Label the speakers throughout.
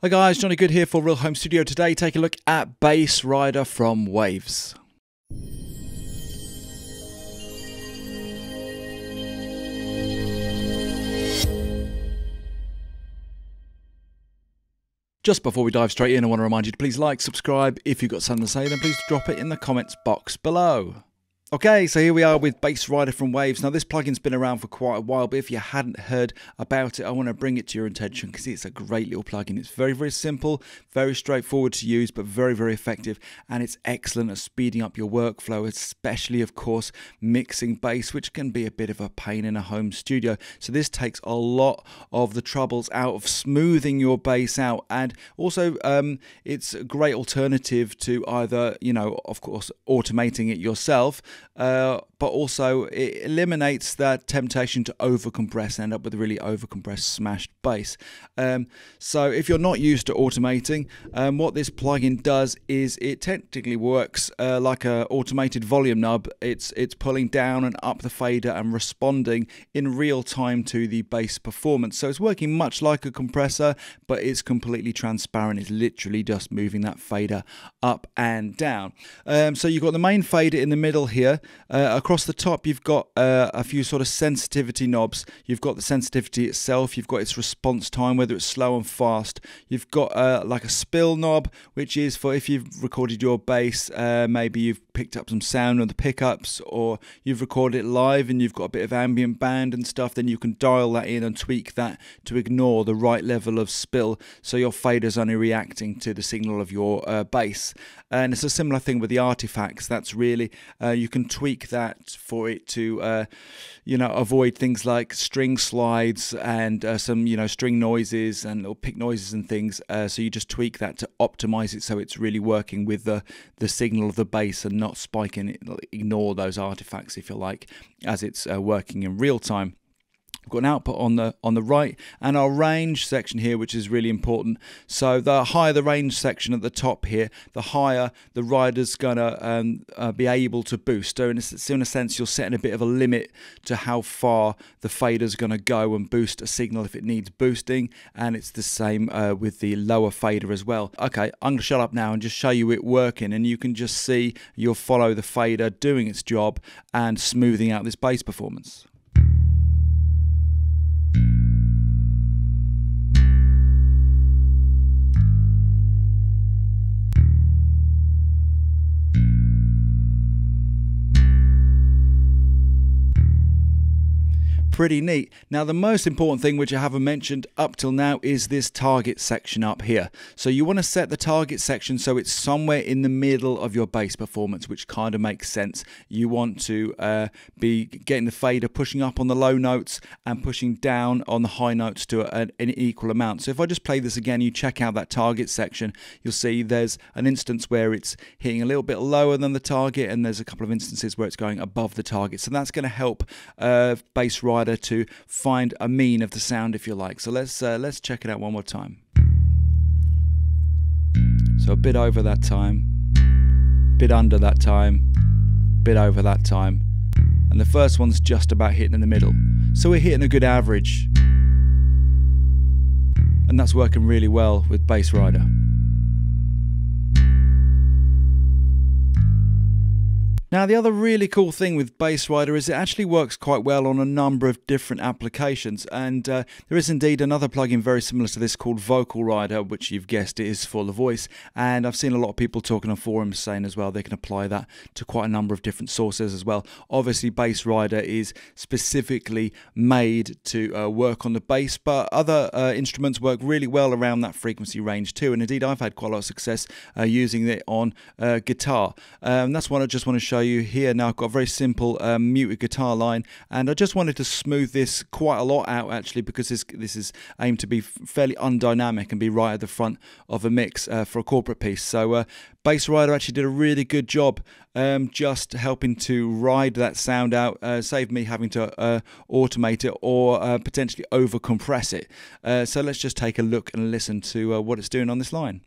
Speaker 1: Hi guys, Johnny Good here for Real Home Studio. Today, take a look at Bass Rider from Waves. Just before we dive straight in, I want to remind you to please like, subscribe. If you've got something to say, then please drop it in the comments box below. Okay, so here we are with Bass Rider from Waves. Now this plugin's been around for quite a while, but if you hadn't heard about it, I want to bring it to your attention because it's a great little plugin. It's very, very simple, very straightforward to use, but very, very effective, and it's excellent at speeding up your workflow, especially, of course, mixing bass, which can be a bit of a pain in a home studio. So this takes a lot of the troubles out of smoothing your bass out, and also it's a great alternative to either, of course, automating it yourself, but also it eliminates that temptation to overcompress and end up with a really overcompressed smashed bass. So if you're not used to automating, what this plugin does is it technically works like an automated volume knob. It's pulling down and up the fader and responding in real time to the bass performance. So it's working much like a compressor, but it's completely transparent. It's literally just moving that fader up and down. So you've got the main fader in the middle here. Across the top you've got a few sort of sensitivity knobs. You've got the sensitivity itself, you've got its response time, whether it's slow and fast. You've got like a spill knob, which is for if you've recorded your bass, maybe you've picked up some sound on the pickups, or you've recorded it live and you've got a bit of ambient band and stuff, then you can dial that in and tweak that to ignore the right level of spill, so your fader's only reacting to the signal of your bass. And it's a similar thing with the artifacts. That's really, you can tweak that for it to avoid things like string slides and some string noises and little pick noises and things, so you just tweak that to optimize it so it's really working with the signal of the bass and not spiking it. Ignore those artifacts, if you like, as it's working in real time. We've got an output on the right, and our range section here, which is really important. So the higher the range section at the top here, the higher the rider's gonna be able to boost. So in a sense, you're setting a bit of a limit to how far the fader's gonna go and boost a signal if it needs boosting, and it's the same with the lower fader as well. Okay, I'm gonna shut up now and just show you it working, and you can just see you'll follow the fader doing its job and smoothing out this bass performance. Pretty neat. Now the most important thing, which I haven't mentioned up till now, is this target section up here. So you want to set the target section so it's somewhere in the middle of your bass performance, which kind of makes sense. You want to be getting the fader pushing up on the low notes and pushing down on the high notes to an equal amount. So if I just play this again, you check out that target section, you'll see there's an instance where it's hitting a little bit lower than the target, and there's a couple of instances where it's going above the target. So that's going to help Bass Rider to find a mean of the sound, if you like. So let's check it out one more time. So a bit over that time, bit under that time, bit over that time, and the first one's just about hitting in the middle. So we're hitting a good average, and that's working really well with Bass Rider. Now the other really cool thing with Bass Rider is it actually works quite well on a number of different applications, and there is indeed another plugin very similar to this called Vocal Rider, which you've guessed it is for the voice, and I've seen a lot of people talking on forums saying as well they can apply that to quite a number of different sources as well. Obviously Bass Rider is specifically made to work on the bass, but other instruments work really well around that frequency range too, and indeed I've had quite a lot of success using it on guitar. That's what I just want to show you here. Now I've got a very simple muted guitar line, and I just wanted to smooth this quite a lot out actually, because this is aimed to be fairly undynamic and be right at the front of a mix for a corporate piece. So Bass Rider actually did a really good job just helping to ride that sound out, saved me having to automate it or potentially over compress it. So let's just take a look and listen to what it's doing on this line.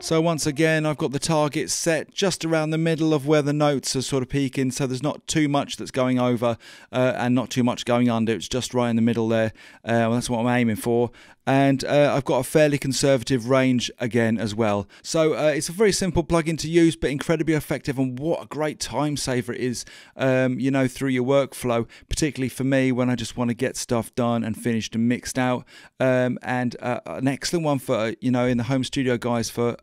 Speaker 1: So once again, I've got the target set just around the middle of where the notes are sort of peaking, so there's not too much that's going over and not too much going under. It's just right in the middle there. Well, that's what I'm aiming for. And I've got a fairly conservative range again as well. So it's a very simple plugin to use, but incredibly effective, and what a great time saver it is, you know, through your workflow, particularly for me when I just want to get stuff done and finished and mixed out. And an excellent one for, you know, in the home studio guys for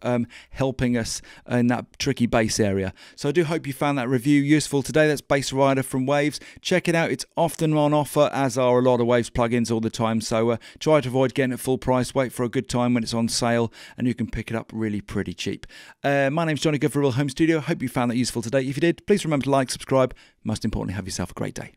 Speaker 1: helping us in that tricky bass area. So I do hope you found that review useful today. That's Bass Rider from Waves. Check it out. It's often on offer, as are a lot of Waves plugins all the time. So try to avoid getting at full price. Wait for a good time when it's on sale and you can pick it up really pretty cheap. My name's Johnny Good for Real Home Studio. Hope you found that useful today. If you did, please remember to like, subscribe. Most importantly, have yourself a great day.